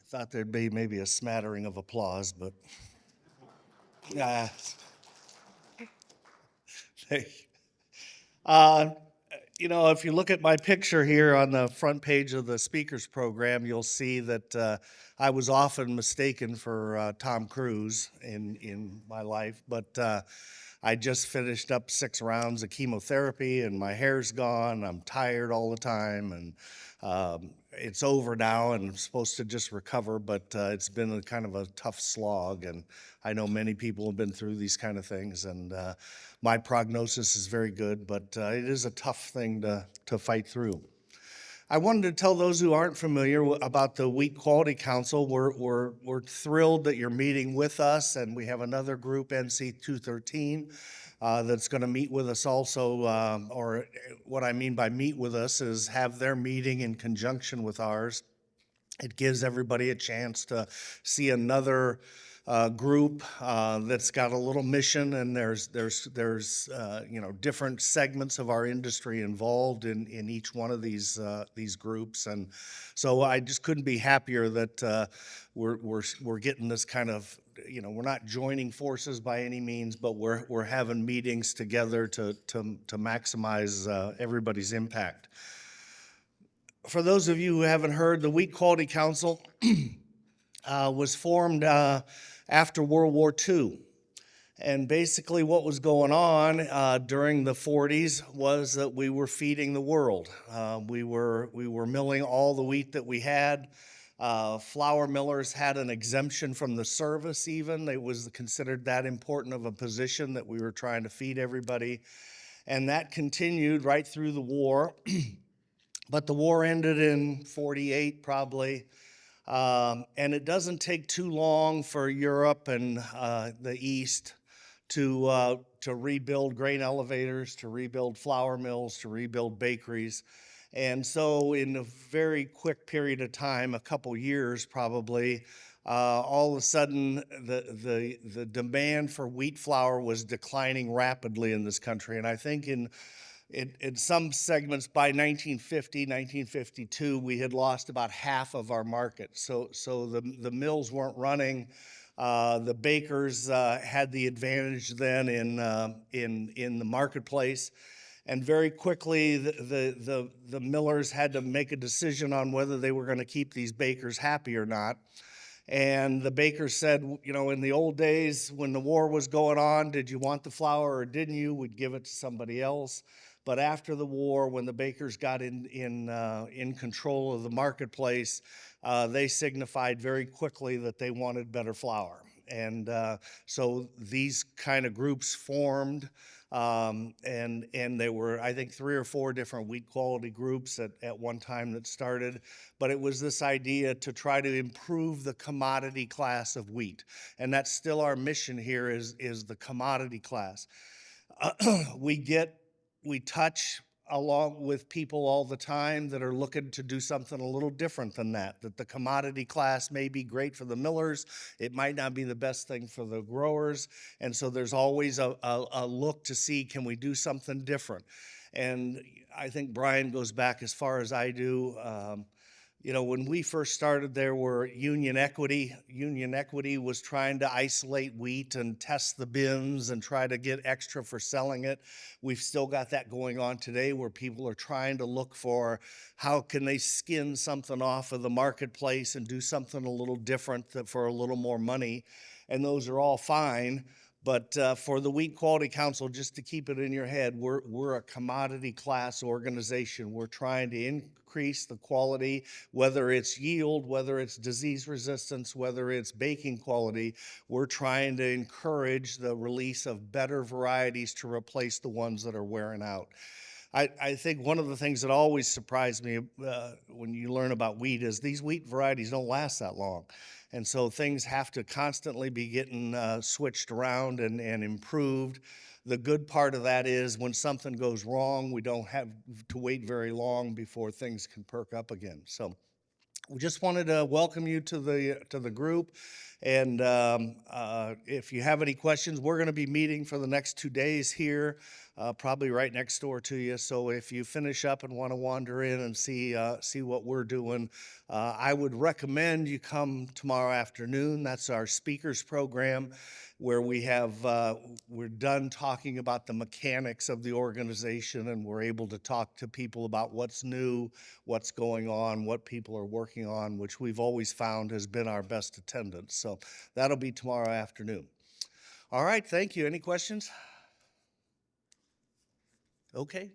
Thought there'd be maybe a smattering of applause, but uh, uh, if you look at my picture here on the front page of the speakers program, you'll see that I was often mistaken for Tom Cruise in my life, but I just finished up 6 rounds of chemotherapy, and my hair's gone. I'm tired all the time, and it's over now, and I'm supposed to just recover, but it's been a kind of a tough slog, and I know many people have been through these kind of things, and my prognosis is very good, but it is a tough thing to fight through. I wanted to tell those who aren't familiar about the Wheat Quality Council. We're thrilled that you're meeting with us, and we have another group, NC 213, that's going to meet with us also, or what I mean by meet with us is have their meeting in conjunction with ours. It gives everybody a chance to see another group that's got a little mission, and there's different segments of our industry involved in each one of these groups, and so I just couldn't be happier that we're getting this kind of, we're not joining forces by any means, but we're having meetings together to maximize everybody's impact. For those of you who haven't heard, the Wheat Quality Council was formed after World War II. And basically what was going on during the 40s was that we were feeding the world. We were milling all the wheat that we had. Flour millers had an exemption from the service even. It was considered that important of a position that we were trying to feed everybody. And that continued right through the war. But the war ended in 48 probably. And it doesn't take too long for Europe and the East to rebuild grain elevators, to rebuild flour mills, to rebuild bakeries. And so in a very quick period of time, a couple years probably, all of a sudden the demand for wheat flour was declining rapidly in this country. And I think in some segments by 1950, 1952, we had lost about half of our market. So the mills weren't running. The bakers had the advantage then in the marketplace. And very quickly, the millers had to make a decision on whether they were going to keep these bakers happy or not. And the bakers said, in the old days when the war was going on, did you want the flour or didn't you? We'd give it to somebody else. But after the war, when the bakers got in control of the marketplace, they signified very quickly that they wanted better flour. And so these kind of groups formed, and there were, I think, 3 or 4 different wheat quality groups at one time that started. But it was this idea to try to improve the commodity class of wheat. And that's still our mission here is the commodity class. We touch along with people all the time that are looking to do something a little different than that the commodity class may be great for the millers. It might not be the best thing for the growers. And so there's always a look to see, can we do something different? And I think Brian goes back as far as I do. When we first started, there were union equity. Union equity was trying to isolate wheat and test the bins and try to get extra for selling it. We've still got that going on today where people are trying to look for how can they skin something off of the marketplace and do something a little different for a little more money. And those are all fine. But for the Wheat Quality Council, just to keep it in your head, we're a commodity class organization. We're trying to increase the quality, whether it's yield, whether it's disease resistance, whether it's baking quality. We're trying to encourage the release of better varieties to replace the ones that are wearing out. I think one of the things that always surprised me when you learn about wheat is these wheat varieties don't last that long. And so things have to constantly be getting switched around and improved. The good part of that is when something goes wrong, we don't have to wait very long before things can perk up again. So we just wanted to welcome you to the group. And if you have any questions, we're going to be meeting for the next 2 days here. probably right next door to you. So if you finish up and want to wander in and see what we're doing, I would recommend you come tomorrow afternoon. That's our speakers program, where we're done talking about the mechanics of the organization, and we're able to talk to people about what's new, what's going on, what people are working on, which we've always found has been our best attendance. So that'll be tomorrow afternoon. All right, thank you. Any questions? Okay.